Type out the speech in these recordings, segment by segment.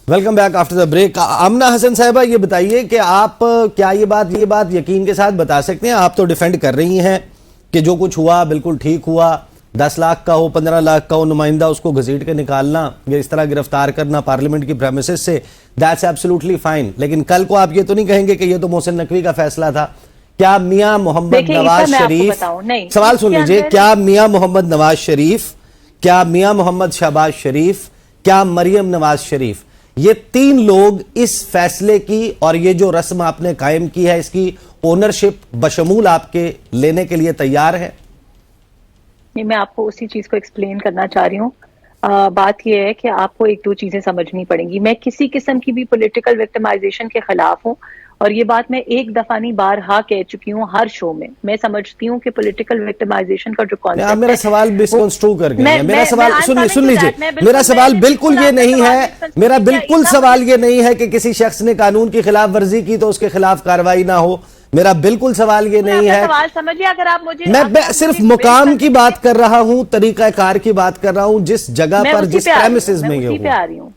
Welcome back after the break. Amna Hasan صاحبہ یہ بتائیے کہ آپ کیا یہ بات یقین کے ساتھ بتا سکتے ہیں؟ آپ تو ڈیفینڈ کر رہی ہیں کہ جو کچھ ہوا بالکل ٹھیک ہوا. 10 لاکھ کا ہو 15 لاکھ کا ہو نمائندہ اس کو گھسیٹ کے نکالنا یا اس طرح گرفتار کرنا پارلیمنٹ کی پریمیسز سے, دیٹس ایبسولوٹلی فائن. لیکن کل کو آپ یہ تو نہیں کہیں گے کہ یہ تو محسن نقوی کا فیصلہ تھا. کیا میاں محمد نواز شریف, سوال سن لیجئے, کیا میاں محمد نواز شریف, کیا میاں محمد شہباز شریف, کیا مریم نواز شریف, یہ 3 لوگ اس فیصلے کی اور یہ جو رسم آپ نے قائم کی ہے اس کی اونرشپ بشمول آپ کے لینے کے لیے تیار ہے؟ میں آپ کو اسی چیز کو ایکسپلین کرنا چاہ رہی ہوں. بات یہ ہے کہ آپ کو 1-2 چیزیں سمجھنی پڑیں گی. میں کسی قسم کی بھی پولیٹیکل وکٹمائزیشن کے خلاف ہوں, اور یہ بات میں ایک دفعہ نہیں بارہا کہہ چکی ہوں ہر شو میں. میں سمجھتی ہوں کہ پولیٹیکل وکٹمائزیشن کا جو کانسیپٹ ہے, میرا سوال مسکنسٹرو کر گئے ہیں. میرا سوال سن لیجئے, میرا سوال بالکل یہ نہیں ہے, میرا بالکل سوال یہ نہیں ہے کہ کسی شخص نے قانون کی خلاف ورزی کی تو اس کے خلاف کارروائی نہ ہو. میرا بالکل سوال یہ نہیں ہے. میں صرف مقام کی بات کر رہا ہوں, طریقہ کار کی بات کر رہا ہوں, جس جگہ پر جس پریمیسز میں یہ ہوں.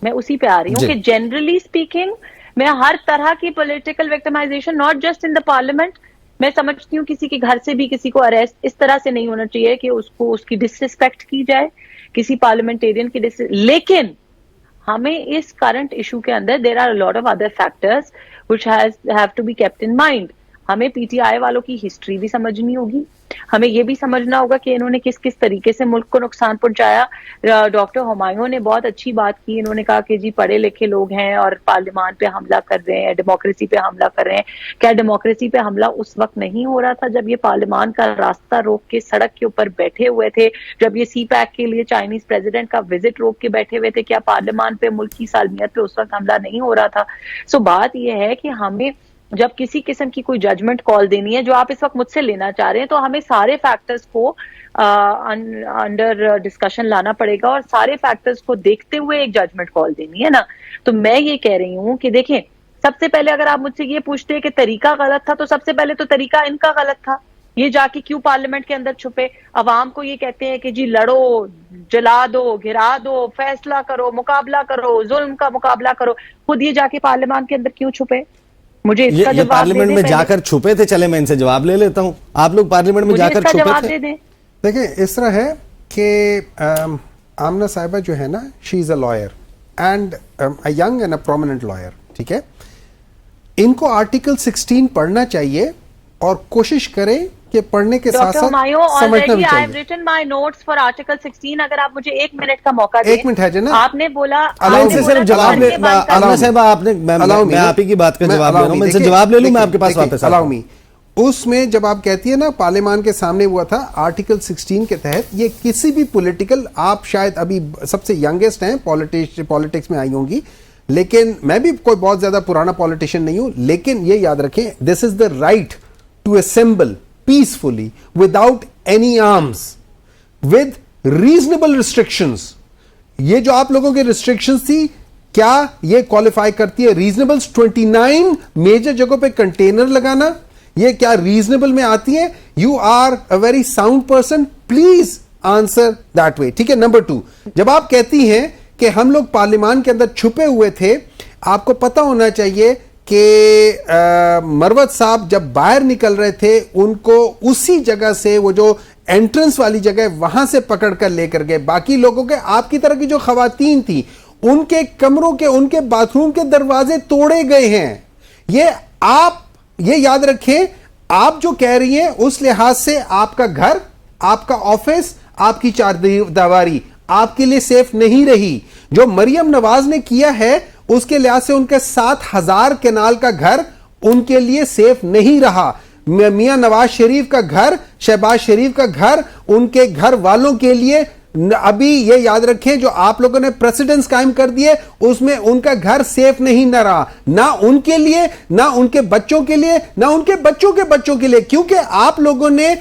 میں اسی پہ آ رہی ہوں کہ جنرلی اسپیکنگ میں ہر طرح کی political victimization not just in the parliament, میں سمجھتی ہوں کسی کے گھر سے بھی کسی کو اریسٹ اس طرح سے نہیں ہونا چاہیے کہ اس کی ڈسریسپیکٹ کی جائے, کسی پارلیمنٹیرین کی لیکن ہمیں اس کرنٹ ایشو کے اندر there are a lot of other factors which have to be kept in mind. ہمیں پی ٹی آئی والوں کی ہسٹری بھی سمجھنی ہوگی, ہمیں یہ بھی سمجھنا ہوگا کہ انہوں نے کس کس طریقے سے ملک کو نقصان پہنچایا. ڈاکٹر ہمایوں نے بہت اچھی بات کی, انہوں نے کہا کہ جی پڑھے لکھے لوگ ہیں اور پارلیمان پہ حملہ کر رہے ہیں, ڈیموکریسی پہ حملہ کر رہے ہیں. کیا ڈیموکریسی پہ حملہ اس وقت نہیں ہو رہا تھا جب یہ پارلیمان کا راستہ روک کے سڑک کے اوپر بیٹھے ہوئے تھے, جب یہ سی پیک کے لیے چائنیز پریزیڈنٹ کا وزٹ روک کے بیٹھے ہوئے تھے؟ کیا پارلیمان پہ ملک کی سالمیت پہ اس وقت حملہ نہیں ہو رہا تھا؟ سو بات یہ ہے کہ ہمیں جب کسی قسم کی کوئی ججمنٹ کال دینی ہے, جو آپ اس وقت مجھ سے لینا چاہ رہے ہیں, تو ہمیں سارے فیکٹرز کو انڈر ڈسکشن لانا پڑے گا اور سارے فیکٹرز کو دیکھتے ہوئے ایک ججمنٹ کال دینی ہے نا. تو میں یہ کہہ رہی ہوں کہ دیکھیں, سب سے پہلے اگر آپ مجھ سے یہ پوچھتے ہیں کہ طریقہ غلط تھا, تو سب سے پہلے تو طریقہ ان کا غلط تھا. یہ جا کے کیوں پارلیمنٹ کے اندر چھپے, عوام کو یہ کہتے ہیں کہ جی لڑو, جلا دو, گرا دو, فیصلہ کرو, مقابلہ کرو, ظلم کا مقابلہ کرو, خود یہ جا کے پارلیمان کے اندر کیوں چھپے؟ مجھے اس کا جواب پارلیمنٹ میں جا کر چھپے تھے. چلے میں ان سے جواب لے لیتا ہوں. آپ لوگ پارلیمنٹ میں جا کر چھپے تھے؟ دیکھیں اس طرح ہے کہ آمنہ صاحبہ جو ہے نا, she is a lawyer and a young and a prominent lawyer, ٹھیک ہے. ان کو آرٹیکل 16 پڑھنا چاہیے اور کوشش کریں کہ پڑھنے کے ساتھ ساتھ سمجھنا بھی چاہیے. written my notes for article 16. اگر آپ مجھے 1 منٹ کا موقع دیں. 1 منٹ ہے جناب, آپ نے بولا ان سے صرف جواب لے. علامہ صاحبہ آپ نے, میں آپ ہی کی بات کا جواب لے رہا ہوں, میں ان سے جواب لے لوں, میں آپ کے پاس واپس آتا ہوں. اس میں جب آپ کہتی ہے نا پارلیمان کے سامنے ہوا تھا آرٹیکل 16 کے تحت, یہ کسی بھی پولیٹیکل, آپ شاید ابھی سب سے ینگسٹ ہیں پالیٹکس میں آئی ہوں گی, لیکن میں بھی کوئی بہت زیادہ پرانا پالیٹیشین نہیں ہوں, لیکن یہ یاد رکھیں this is the right to assemble peacefully without any arms with reasonable restrictions. یہ جو آپ لوگوں کے restrictions تھی, کیا یہ qualify کرتی ہے reasonable 29 میجر جگہوں پہ کنٹینر لگانا, یہ کیا reasonable میں آتی ہے؟ You are a very sound person, please answer that way. ٹھیک ہے. نمبر 2, جب آپ کہتی ہیں کہ ہم لوگ پارلیمان کے اندر چھپے ہوئے تھے, آپ کو پتا ہونا چاہیے کہ مروت صاحب جب باہر نکل رہے تھے ان کو اسی جگہ سے, وہ جو انٹرنس والی جگہ وہاں سے پکڑ کر لے کر گئے. باقی لوگوں کے, آپ کی طرح کی جو خواتین تھی, ان کے کمروں کے, ان کے باتھ روم کے دروازے توڑے گئے ہیں. یہ آپ یہ یاد رکھیں, آپ جو کہہ رہی ہیں اس لحاظ سے آپ کا گھر, آپ کا آفس, آپ کی چار دیواری آپ کے لیے سیف نہیں رہی. جو مریم نواز نے کیا ہے اس کے لحاظ سے ان کے 7,000 کنال کا گھر ان کے لیے سیف نہیں رہا. میاں نواز شریف کا گھر, شہباز شریف کا گھر, ان کے گھر والوں کے لیے ابھی یہ یاد رکھیں جو آپ لوگوں نے پریسیڈنس قائم کر دیے اس میں ان کا گھر سیف نہیں نہ رہا, نہ ان کے لیے, نہ ان کے بچوں کے لیے, نہ ان کے بچوں کے بچوں کے لیے, کیونکہ آپ لوگوں نے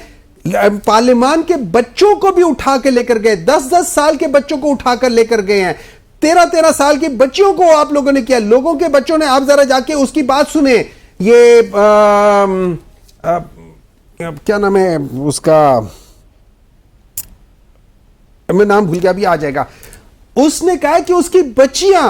پارلیمان کے بچوں کو بھی اٹھا کے لے کر گئے, 10-10 سال کے بچوں کو اٹھا کر لے کر گئے ہیں, 13-13 سال کی بچیوں کو آپ لوگوں نے کیا. لوگوں کے بچوں نے, آپ ذرا جا کے اس کی بات سنیں, یہ کیا نام ہے اس کا, میں نام بھول گیا, ابھی آ جائے گا. اس نے کہا کہ اس کی بچیاں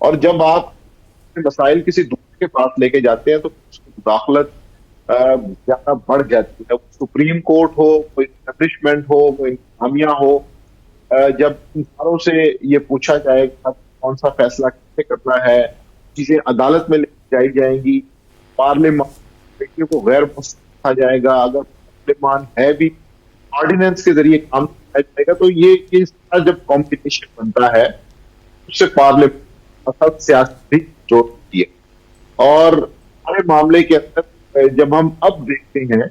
اور جب آپ مسائل کسی دوسرے کے پاس لے کے جاتے ہیں تو اس کی مداخلت زیادہ بڑھ جاتی ہے. سپریم کورٹ ہو, کوئی اسٹیبلشمنٹ ہو, کوئی انتظامیہ ہو, جب ان ساروں سے یہ پوچھا جائے گا کون سا فیصلہ کیسے کرنا ہے, چیزیں عدالت میں لے جائی جائیں گی, پارلیمان کو غیر مستقل جائے گا, اگر پارلیمان ہے بھی آرڈیننس کے ذریعے کام کیا جائے گا, تو یہ اس طرح جب کمپٹیشن بنتا ہے اس سے پارلیمان اصل سیاست بھی جوڑ ہوتی ہے. اور ہمارے معاملے کے اندر جب ہم اب دیکھتے ہیں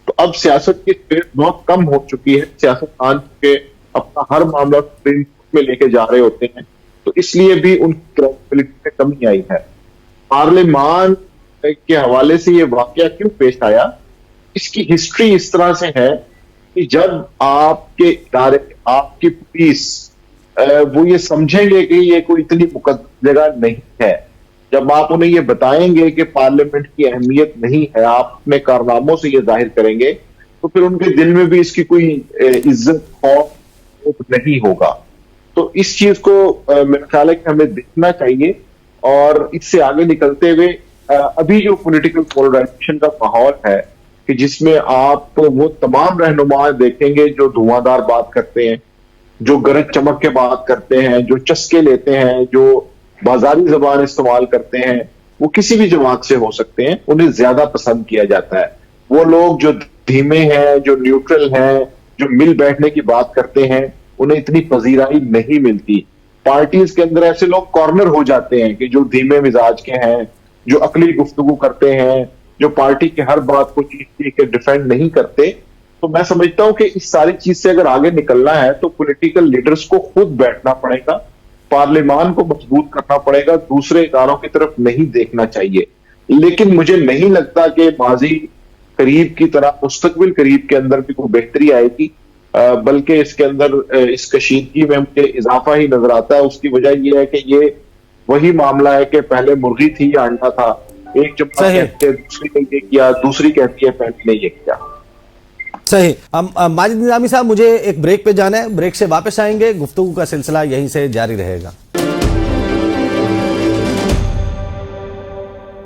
تو اب سیاست کی اسپیس بہت کم ہو چکی ہے. سیاستدان کے اپنا ہر معاملہ سپریم کورٹ میں لے کے جا رہے ہوتے ہیں, تو اس لیے بھی ان کی کریڈیبلٹی میں کمی آئی ہے. پارلیمان کے حوالے سے یہ واقعہ کیوں پیش آیا, اس کی ہسٹری اس طرح سے ہے کہ جب آپ کے ادارے, آپ کی پولیس وہ یہ سمجھیں گے کہ یہ کوئی اتنی مقدس جگہ نہیں ہے, جب آپ انہیں یہ بتائیں گے کہ پارلیمنٹ کی اہمیت نہیں ہے, آپ اپنے کارناموں سے یہ ظاہر کریں گے, تو پھر ان کے دل میں بھی اس کی کوئی عزت خوف نہیں ہوگا. تو اس چیز کو میرا خیال ہے کہ ہمیں دیکھنا چاہیے. اور اس سے آگے نکلتے ہوئے ابھی جو پولیٹیکل پولرائزیشن کا ماحول ہے کہ جس میں آپ وہ تمام رہنما دیکھیں گے جو دھواں دار بات کرتے ہیں, جو گرج چمک کے بات کرتے ہیں, جو چسکے لیتے ہیں, جو بازاری زبان استعمال کرتے ہیں, وہ کسی بھی جماعت سے ہو سکتے ہیں, انہیں زیادہ پسند کیا جاتا ہے. وہ لوگ جو دھیمے ہیں, جو نیوٹرل ہیں, جو مل بیٹھنے کی بات کرتے ہیں, انہیں اتنی پذیرائی نہیں ملتی. پارٹیز کے اندر ایسے لوگ کارنر ہو جاتے ہیں کہ جو دھیمے مزاج کے ہیں, جو عقلی گفتگو کرتے ہیں, جو پارٹی کے ہر بات کو چیخ کے ڈیفینڈ نہیں کرتے. تو میں سمجھتا ہوں کہ اس ساری چیز سے اگر آگے نکلنا ہے تو پولیٹیکل لیڈرز کو خود بیٹھنا پڑے گا, پارلیمان کو مضبوط کرنا پڑے گا, دوسرے اداروں کی طرف نہیں دیکھنا چاہیے. لیکن مجھے نہیں لگتا کہ ماضی قریب کی طرح مستقبل قریب کے اندر بھی کوئی بہتری آئے گی, بلکہ اس کے اندر اس کشیدگی میں مجھے اضافہ ہی نظر آتا ہے. اس کی وجہ یہ ہے کہ یہ وہی معاملہ ہے کہ پہلے مرغی تھی یا انڈا تھا, ایک جماعت کہتی ہے دوسری نے یہ کیا, دوسری کہتی ہے پہلے نے یہ کیا. صحیح. ماجد نظامی صاحب, مجھے ایک بریک پہ جانا ہے, بریک سے واپس آئیں گے, گفتگو کا سلسلہ یہیں سے جاری رہے گا.